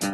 Hey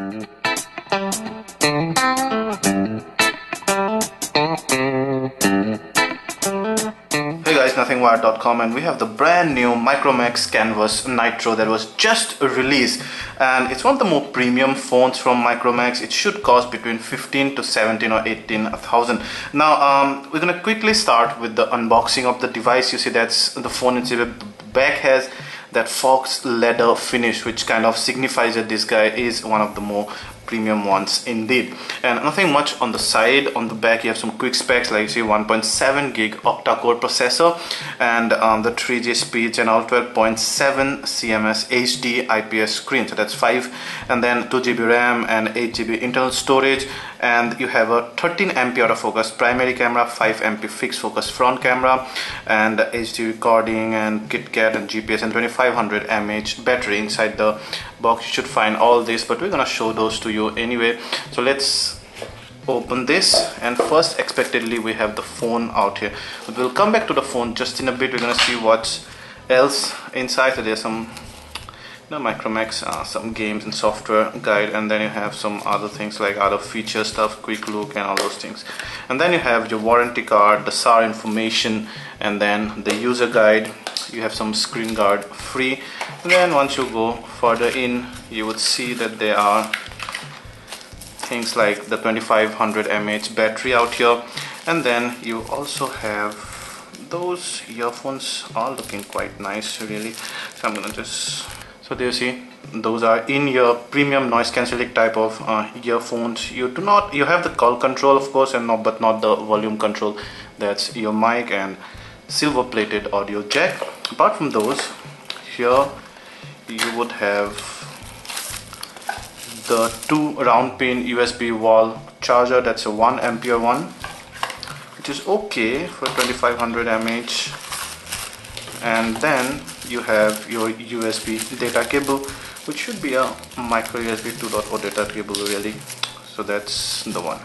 guys, nothingwired.com, and we have the brand new Micromax Canvas Nitro that was just released, and it's one of the more premium phones from Micromax. It should cost between 15 to 17 or 18,000. Now we're gonna quickly start with the unboxing of the device. You see that's the phone inside. The back has that fox leather finish, which kind of signifies that this guy is one of the more premium ones indeed. And nothing much on the side. On the back you have some quick specs, like you see 1.7 gig octa-core processor, and the 3G speeds, and all 12.7 CMS HD IPS screen, so that's 5, and then 2GB RAM and 8GB internal storage. And you have a 13 MP autofocus primary camera, 5 MP fixed focus front camera, and HD recording, and KitKat, and GPS, and 2500 mAh battery. Inside the box you should find all this, but we're gonna show those to you anyway. So let's open this, and first expectedly we have the phone out here, but we'll come back to the phone just in a bit. We're gonna see what's else inside. So there's some Micromax, some games and software guide, and then you have some other things like other feature stuff, quick look and all those things, and then you have your warranty card, the SAR information, and then the user guide. You have some screen guard free, and then once you go further in you would see that there are things like the 2500 mAh battery out here, and then you also have those earphones, all looking quite nice really. So I'm gonna just, so there you see, those are in-ear premium noise cancelling type of earphones. You have the call control of course, and but not the volume control. That's your mic and silver plated audio jack. Apart from those, here you would have the 2 round pin USB wall charger. That's a 1 ampere one, which is okay for 2500 mAh. And then you have your USB data cable, which should be a micro USB 2.0 data cable really. So that's the one.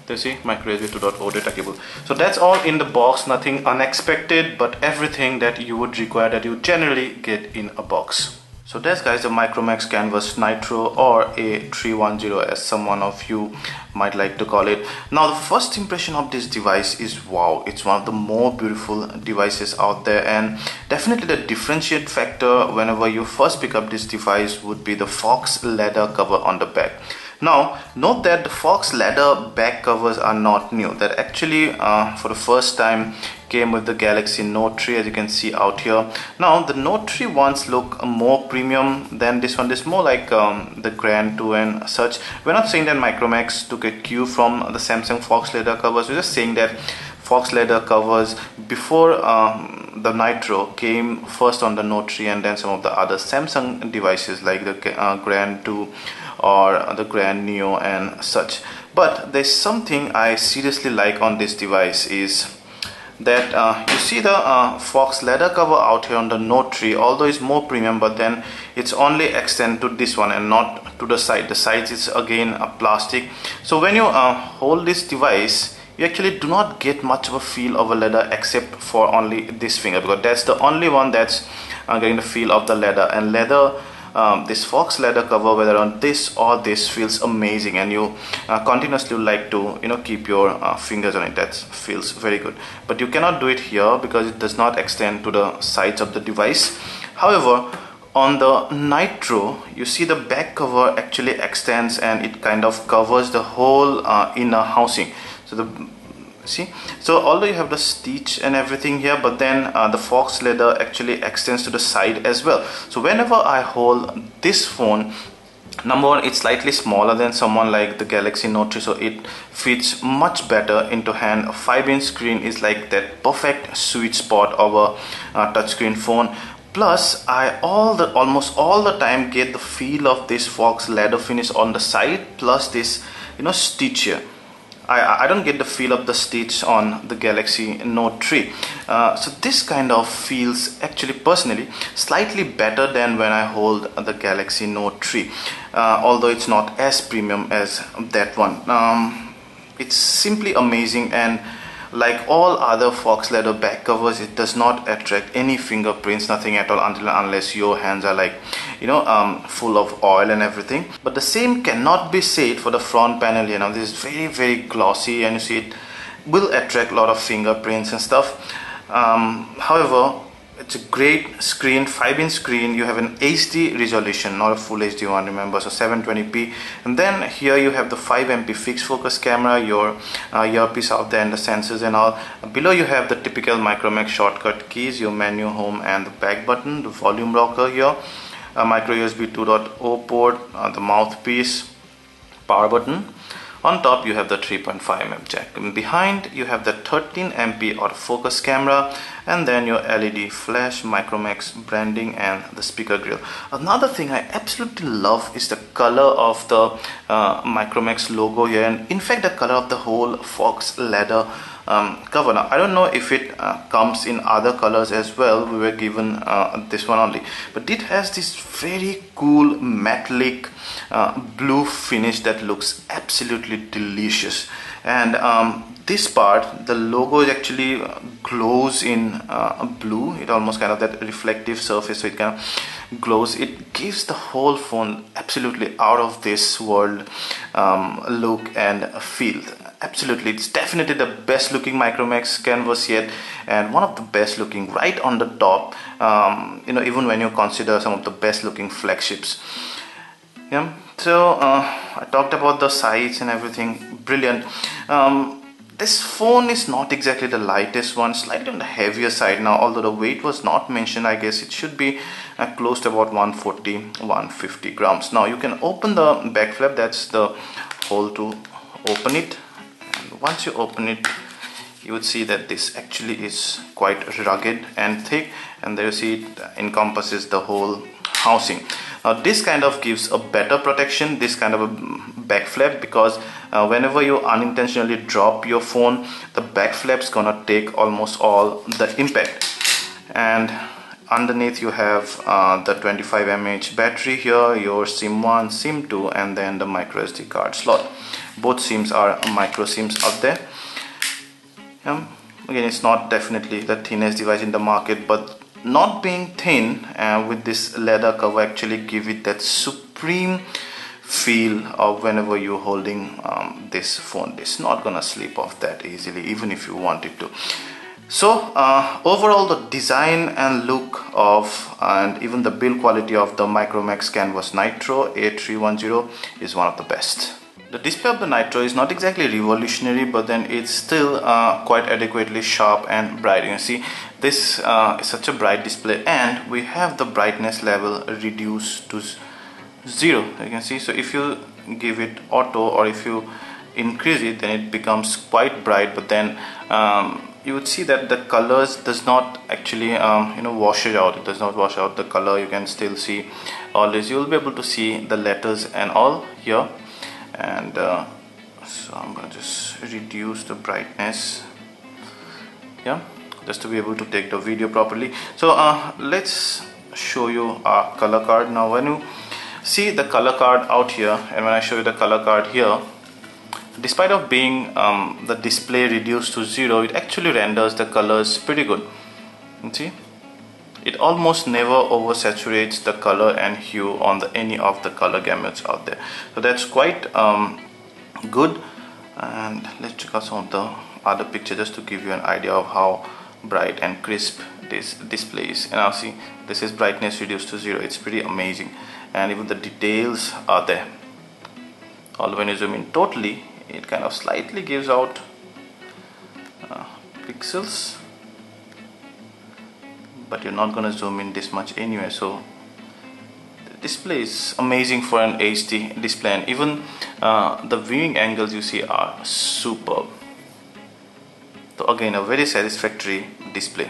You see, micro USB 2.0 data cable. So that's all in the box, nothing unexpected, but everything that you would require, that you generally get in a box. So that's guys the Micromax Canvas Nitro, or A310 as someone of you might like to call it. Now the first impression of this device is wow, it's one of the more beautiful devices out there, and definitely the differentiate factor whenever you first pick up this device would be the fox leather cover on the back. Now note that the fox leather back covers are not new. That actually for the first time came with the Galaxy Note 3, as you can see out here. Now the Note 3 ones look more premium than this one. This is more like the Grand 2 and such. We're not saying that Micromax took a cue from the Samsung fox leather covers. We're just saying that fox leather covers before the Nitro came first on the Note 3, and then some of the other Samsung devices like the Grand 2 or the Grand Neo and such. But there's something I seriously like on this device is that you see the fox leather cover out here on the Note 3, although it's more premium, but then it's only extend to this one and not to the side. The sides is again a plastic. So when you hold this device, you actually do not get much of a feel of a leather except for only this finger, because that's the only one that's getting the feel of the leather. And leather, this fox leather cover, whether on this or this, feels amazing, and you continuously like to keep your fingers on it. That feels very good, but you cannot do it here because it does not extend to the sides of the device. However, on the Nitro you see the back cover actually extends, and it kind of covers the whole inner housing. So although you have the stitch and everything here, but then the fox leather actually extends to the side as well. So whenever I hold this phone, number one, it's slightly smaller than someone like the Galaxy Note 3, so it fits much better into hand. A 5-inch screen is like that perfect sweet spot of a touchscreen phone. Plus I almost all the time get the feel of this fox leather finish on the side, plus this stitch here. I don't get the feel of the stitch on the Galaxy Note 3. So this kind of feels actually personally slightly better than when I hold the Galaxy Note 3, although it's not as premium as that one. It's simply amazing, and like all other fox leather back covers, it does not attract any fingerprints, nothing at all, until unless your hands are like, you know, full of oil and everything. But the same cannot be said for the front panel. You know, this is very glossy, and you see it will attract a lot of fingerprints and stuff. However, it's a great screen, 5-inch screen. You have an HD resolution, not a full HD one, remember, so 720p. And then here you have the 5MP fixed focus camera, your earpiece out there and the sensors and all. Below you have the typical Micromax shortcut keys, your menu, home and the back button, the volume rocker here, a micro USB 2.0 port, the mouthpiece, power button. On top you have the 3.5mm jack, and behind you have the 13MP autofocus camera, and then your LED flash, Micromax branding and the speaker grill. Another thing I absolutely love is the color of the Micromax logo here, and in fact the color of the whole fox leather cover. Now I don't know if it comes in other colors as well. We were given this one only, but it has this very cool metallic blue finish that looks absolutely delicious. And this part, the logo actually glows in blue. It almost kind of that reflective surface, so it kind of glows. It gives the whole phone absolutely out of this world look and feel. Absolutely, it's definitely the best looking Micromax canvas yet, and one of the best looking, right on the top, you know, even when you consider some of the best looking flagships. Yeah, so I talked about the size and everything. Brilliant. This phone is not exactly the lightest one, slightly on the heavier side. Now, although the weight was not mentioned, I guess it should be close to about 140-150 grams. Now you can open the back flap, that's the hole to open it. Once you open it, you would see that this actually is quite rugged and thick, and there you see it encompasses the whole housing. Now this kind of gives a better protection, this kind of a back flap, because whenever you unintentionally drop your phone, the back flap's gonna take almost all the impact. And underneath you have the 25mAh battery here, your SIM 1, SIM 2, and then the micro SD card slot. Both SIMs are micro SIMs out there. Again, it's not definitely the thinnest device in the market, but not being thin with this leather cover actually give it that supreme feel of whenever you're holding this phone. It's not gonna slip off that easily, even if you want it to. So overall, the design and look of and even the build quality of the Micromax Canvas Nitro A310 is one of the best. The display of the Nitro is not exactly revolutionary, but then it's still quite adequately sharp and bright. You can see this is such a bright display, and we have the brightness level reduced to 0. You can see, so if you give it auto or if you increase it, then it becomes quite bright, but then you would see that the colors does not actually you know, wash it out. It does not wash out the color. You can still see all this. You will be able to see the letters and all here. And so I'm gonna just reduce the brightness, yeah, just to be able to take the video properly. So let's show you our color card. Now when you see the color card out here, and when I show you the color card here, despite of being the display reduced to 0, it actually renders the colors pretty good. You see, it almost never oversaturates the color and hue on any of the color gamuts out there. So that's quite good. And let's check out some of the other pictures just to give you an idea of how bright and crisp this display is. And now see, this is brightness reduced to 0. It's pretty amazing, and even the details are there. Although when you zoom in totally, it kind of slightly gives out pixels, but you're not going to zoom in this much anyway. So the display is amazing for an HD display, and even the viewing angles you see are superb. So again, a very satisfactory display.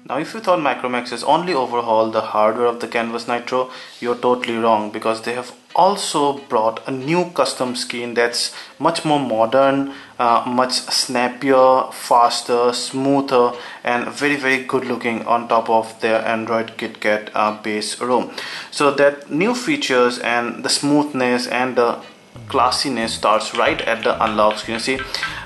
Now if you thought Micromax has only overhauled the hardware of the Canvas Nitro, you're totally wrong, because they have also brought a new custom screen that's much more modern, much snappier, faster, smoother, and very good looking on top of their Android KitKat base ROM. So that new features and the smoothness and the classiness starts right at the unlock screen. You see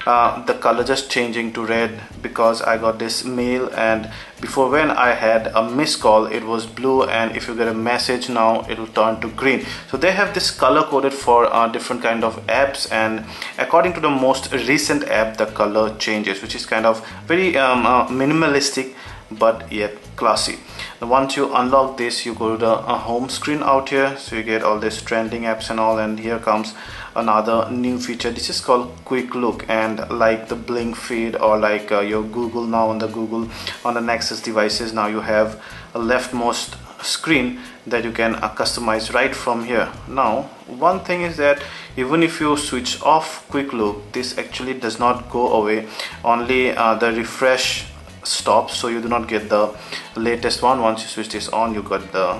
the color just changing to red because I got this mail, and before when I had a missed call it was blue, and if you get a message now it will turn to green. So they have this color coded for different kind of apps, and according to the most recent app the color changes, which is kind of very minimalistic but yet classy. Once you unlock this, you go to the home screen out here, so you get all this trending apps and all, and here comes another new feature. This is called quick look, and like the blink feed or like your Google now on the Nexus devices, now you have a leftmost screen that you can customize right from here. Now one thing is that even if you switch off quick look, this actually does not go away, only the refresh stops, so you do not get the latest one. Once you switch this on, you got the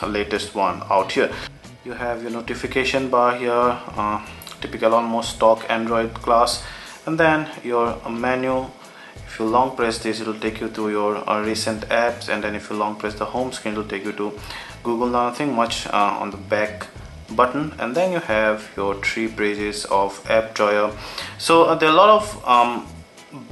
latest one out here. You have your notification bar here, typical almost stock Android class, and then your menu. If you long press this, it will take you to your recent apps, and then if you long press the home screen, it will take you to Google. Nothing much on the back button, and then you have your 3 pages of app drawer. So there are a lot of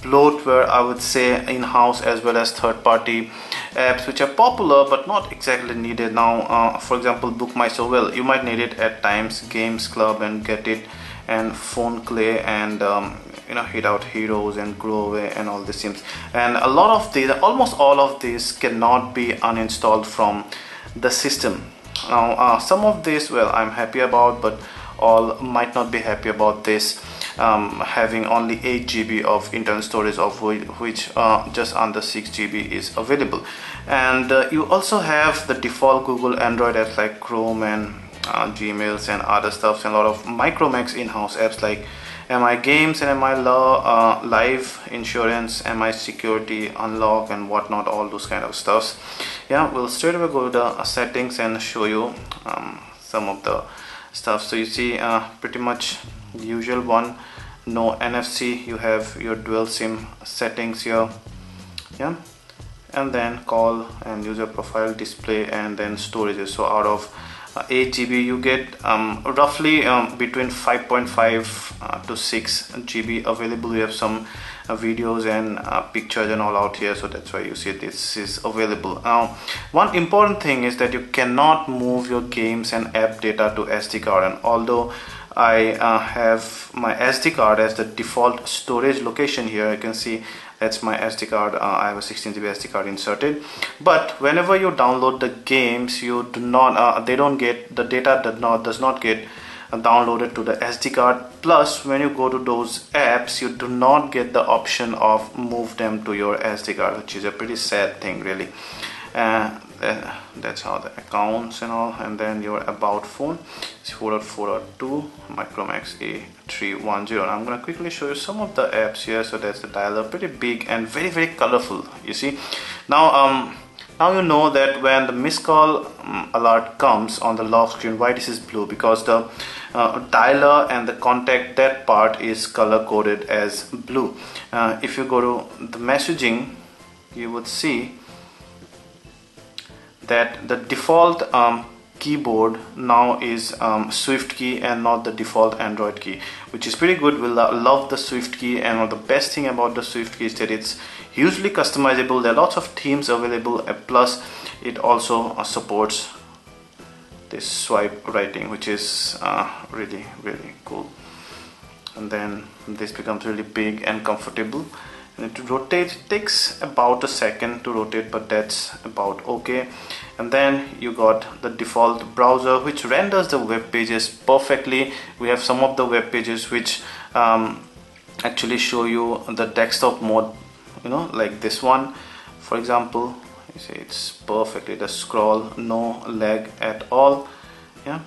bloatware, I would say, in-house as well as third-party apps which are popular but not exactly needed now. For example, Book My So Well, you might need it at times, Games Club and Get It and Phone Clay and Hit Out Heroes and Grow Away and all these things. And a lot of these, almost all of these, cannot be uninstalled from the system. Now some of this, well, I'm happy about, but all might not be happy about this. Having only 8 GB of internal storage, of which just under 6 GB is available. And you also have the default Google Android apps like Chrome and Gmails and other stuff, and a lot of Micromax in-house apps like MI Games and MI Law, Live Insurance, MI Security, Unlock and whatnot, all those kind of stuffs. Yeah, we'll straight away go to the settings and show you some of the stuff. So you see pretty much the usual one, no NFC, you have your dual SIM settings here, yeah, and then call and user profile, display, and then storages. So out of 8 GB you get roughly between 5.5 to 6 GB available. You have some videos and pictures and all out here, so that's why you see this is available. Now one important thing is that you cannot move your games and app data to SD card, and although I have my SD card as the default storage location here, you can see that's my SD card. I have a 16 GB SD card inserted, but whenever you download the games, you do not they don't get the data, does not get downloaded to the SD card. Plus when you go to those apps, you do not get the option of move them to your SD card, which is a pretty sad thing really. That's how the accounts and all, and then your about phone is 4.4.2 Micromax A310. I'm gonna quickly show you some of the apps here. So that's the dialer, pretty big and very, very colorful, you see. Now now you know that when the missed call alert comes on the lock screen, why this is blue, because the dialer and the contact, that part is color coded as blue. If you go to the messaging, you would see that the default keyboard now is Swift key and not the default Android key, which is pretty good. We love the Swift key, and the best thing about the Swift key is that it's hugely customizable. There are lots of themes available, plus it also supports this swipe writing, which is really, really cool. And then this becomes really big and comfortable. And to rotate, it takes about a second to rotate, but that's about okay. And then you got the default browser, which renders the web pages perfectly. We have some of the web pages which actually show you the desktop mode, like this one for example. You see it's perfectly the scroll, no lag at all. Yeah,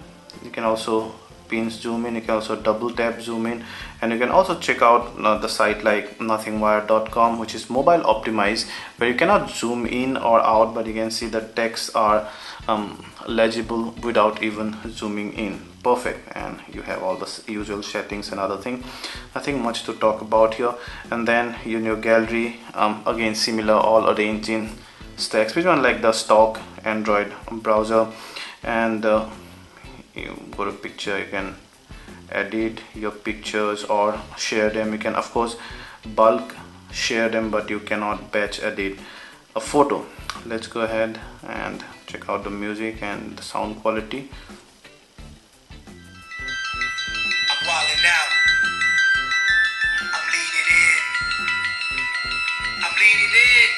you can also pin zoom in, you can also double tap zoom in, and you can also check out the site like nothingwire.com, which is mobile optimized, where you cannot zoom in or out, but you can see the texts are legible without even zooming in. Perfect. And you have all the usual settings and other things, nothing much to talk about here. And then in your gallery, again similar, all arranged in stacks, which one like the stock Android browser. And you go to picture, you can edit your pictures or share them. You can of course bulk share them, but you cannot batch edit a photo. Let's go ahead and check out the music and the sound quality. I'm wilding out. I'm leaning in. I'm leaning in.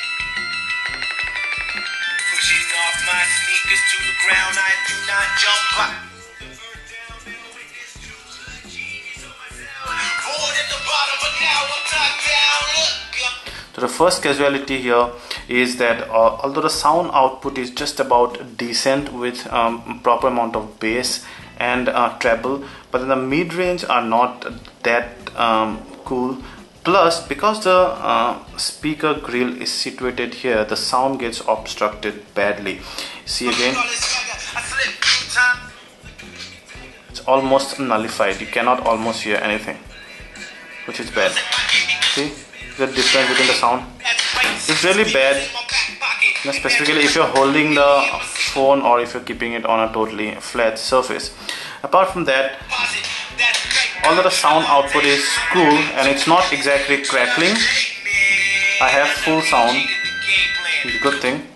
Pushing off my sneakers to the ground. I do not jump up. So the first casualty here is that although the sound output is just about decent with proper amount of bass and treble, but then the mid-range are not that cool. Plus, because the speaker grill is situated here, the sound gets obstructed badly. See again, it's almost nullified. You cannot almost hear anything, which is bad. See the difference between the sound? It's really bad, specifically if you're holding the phone or if you're keeping it on a totally flat surface. Apart from that, although the sound output is cool and it's not exactly crackling, I have full sound, it's a good thing.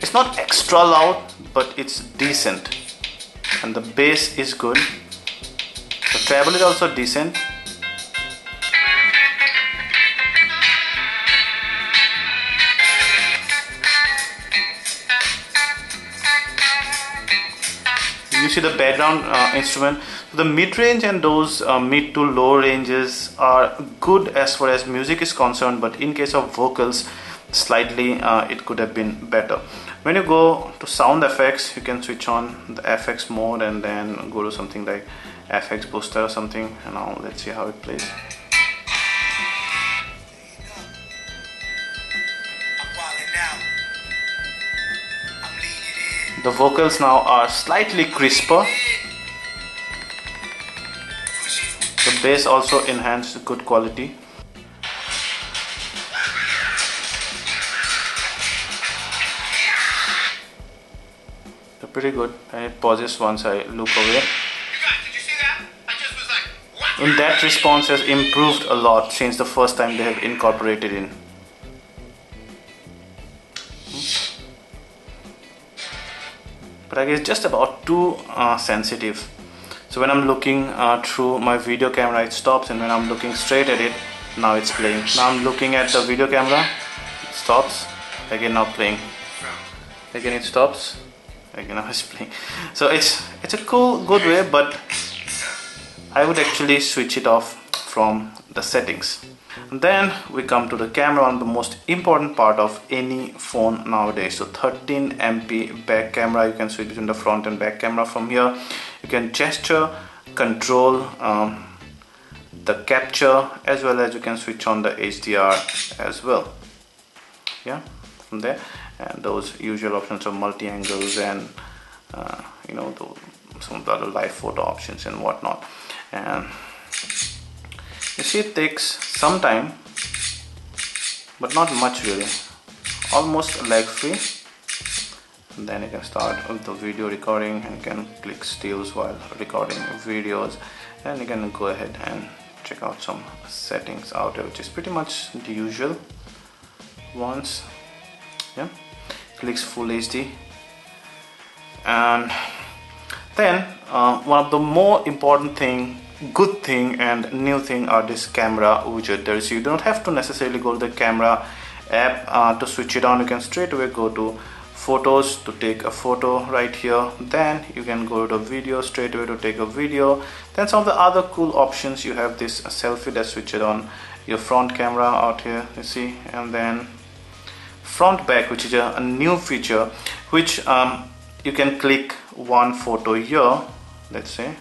It's not extra loud, but it's decent, and the bass is good. The treble is also decent. You see the background instrument. So the mid-range and those mid to low ranges are good as far as music is concerned, but in case of vocals, slightly it could have been better. When you go to sound effects, you can switch on the FX mode and then go to something like FX booster or something. And now let's see how it plays. The vocals now are slightly crisper. The bass also enhanced good quality. They're pretty good, and it pauses once I look away. In that, response has improved a lot since the first time they have incorporated in. But I guess just about too sensitive. So when I'm looking through my video camera, it stops, and when I'm looking straight at it, now it's playing. Now I'm looking at the video camera, it stops, again now playing. Again it stops, again now it's playing. So it's a cool, good way, but I would actually switch it off from the settings. And then we come to the camera, on the most important part of any phone nowadays. So 13 MP back camera. You can switch between the front and back camera from here. You can gesture control the capture, as well as you can switch on the HDR as well. Yeah, from there, and those usual options of multi-angles and you know, some of the other live photo options and whatnot. And you see, it takes some time, but not much really, almost lag free. And then you can start with the video recording, and you can click stills while recording videos, and you can go ahead and check out some settings out there, which is pretty much the usual ones. Yeah, clicks full HD. And then one of the more important good thing and new thing are this camera widget. There is, you don't have to necessarily go to the camera app to switch it on. You can straight away go to photos to take a photo right here. Then you can go to video straight away to take a video. Then some of the other cool options, you have this selfie that switches on your front camera out here, you see, and then front back, which is a new feature, which you can click one photo here, let's say,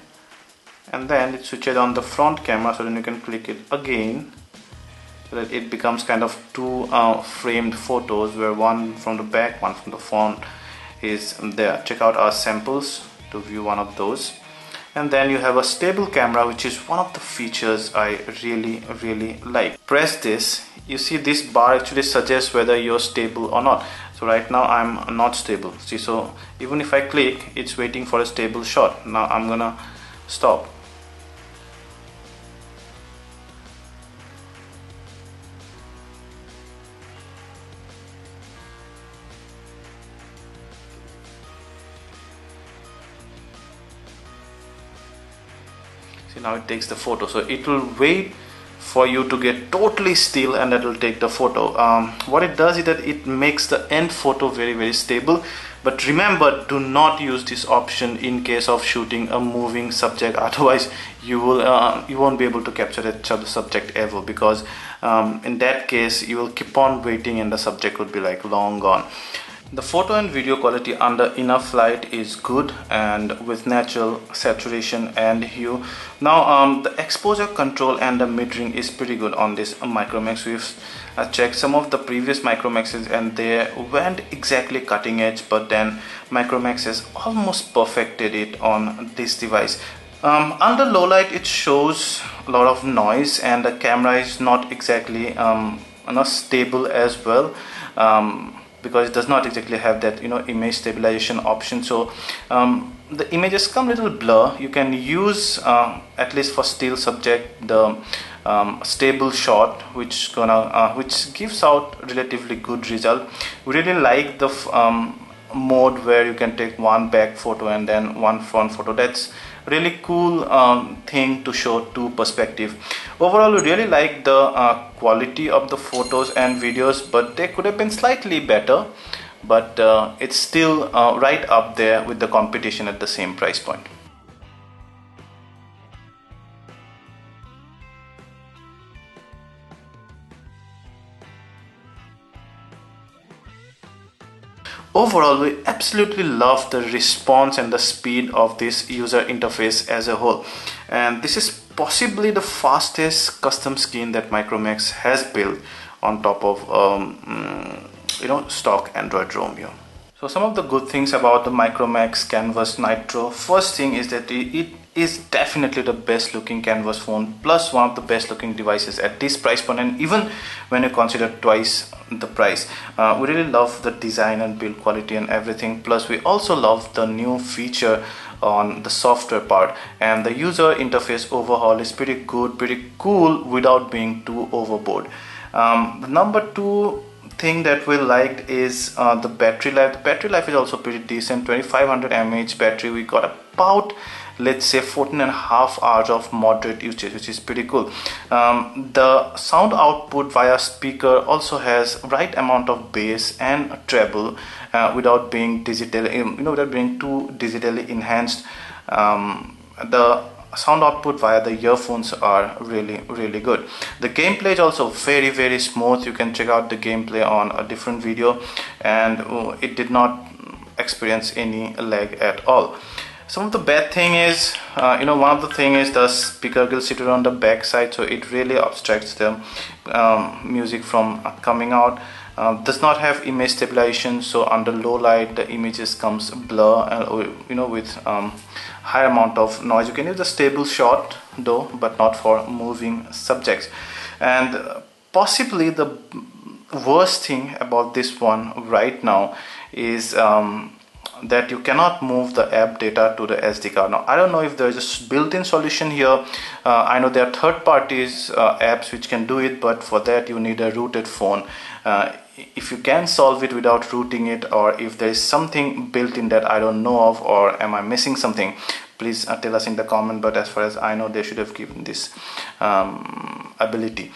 and then it switches on the front camera. So then you can click it again, so that it becomes kind of two framed photos, where one from the back, one from the front is there. Check out our samples to view one of those. And then you have a stable camera, which is one of the features I really like. Press this, you see this bar actually suggests whether you're stable or not. So right now I'm not stable. See, so even if I click, it's waiting for a stable shot. Now I'm gonna stop. See, now it takes the photo. So it will wait for you to get totally still, and that will take the photo. What it does is that it makes the end photo very stable. But remember, do not use this option in case of shooting a moving subject. Otherwise you won't be able to capture that subject ever, because in that case you will keep on waiting and the subject would be like long gone. The photo and video quality under enough light is good, and with natural saturation and hue. Now the exposure control and the metering is pretty good on this Micromax. We've checked some of the previous Micromaxes and they weren't exactly cutting edge, but then Micromax has almost perfected it on this device. Under low light it shows a lot of noise, and the camera is not exactly stable as well, because it does not exactly have that image stabilization option. So the images come a little blur. You can use at least for still subject the stable shot, which gives out relatively good result. We really like the mode where you can take one back photo and then one front photo. That's really cool thing to show two perspective. Overall, we really like the quality of the photos and videos, but they could have been slightly better, but it's still right up there with the competition at the same price point. Overall, we absolutely love the response and the speed of this user interface as a whole, and this is possibly the fastest custom skin that Micromax has built on top of stock Android ROM here. So some of the good things about the Micromax Canvas Nitro. First thing is that it is definitely the best looking canvas phone, plus one of the best looking devices at this price point, and even when you consider twice the price. We really love the design and build quality and everything, plus we also love the new feature on the software part, and the user interface overhaul is pretty good, pretty cool without being too overboard. The number two thing that we liked is the battery life. The battery life is also pretty decent. 2500 mAh battery. We got about, let's say, 14.5 hours of moderate usage, which is pretty cool. The sound output via speaker also has right amount of bass and treble without being digital, without being too digitally enhanced. The sound output via the earphones are really good. The gameplay is also very smooth. You can check out the gameplay on a different video, and it did not experience any lag at all. Some of the bad thing is, one of the thing is the speaker grill situated on the back side, so it really obstructs the music from coming out. Does not have image stabilization, so under low light the images comes blur, with high amount of noise. You can use the stable shot though, but not for moving subjects. And possibly the worst thing about this one right now is that you cannot move the app data to the SD card. Now I don't know if there is a built-in solution here. I know there are third parties apps which can do it, but for that you need a rooted phone. If you can solve it without rooting it, or if there is something built in that I don't know of, or am I missing something, please tell us in the comment. But as far as I know, they should have given this ability.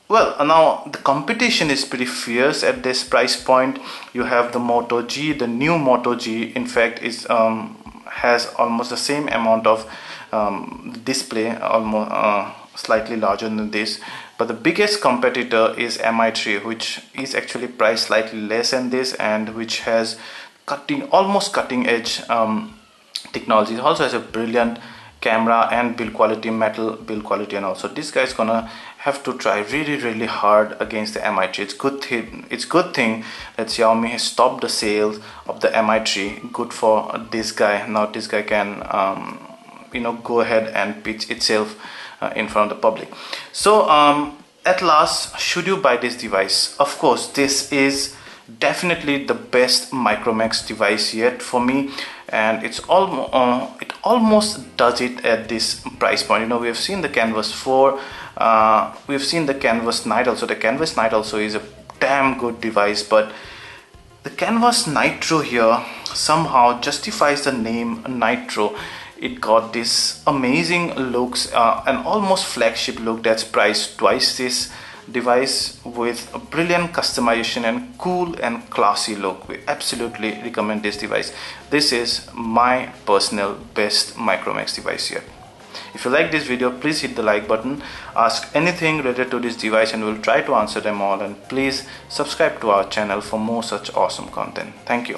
Well, now the competition is pretty fierce at this price point. You have the Moto G. The new Moto G, in fact, is has almost the same amount of display, almost slightly larger than this. But the biggest competitor is Mi3, which is actually priced slightly less than this, and which has almost cutting edge technology. It also has a brilliant camera and build quality, metal build quality, and also this guy is gonna have to try really hard against the Mi3. It's good thing that Xiaomi has stopped the sales of the Mi3. Good for this guy. Now this guy can go ahead and pitch itself in front of the public. So at last, should you buy this device? Of course, this is definitely the best Micromax device yet for me, and it almost does it at this price point. You know, we have seen the Canvas 4, we have seen the Canvas Nitro also. The Canvas Nitro also is a damn good device, but the Canvas Nitro here somehow justifies the name Nitro. It got this amazing looks, an almost flagship look that's priced twice this device, with a brilliant customization and cool and classy look. We absolutely recommend this device. This is my personal best Micromax device here. If you like this video, please hit the like button, ask anything related to this device and we'll try to answer them all, and please subscribe to our channel for more such awesome content. Thank you.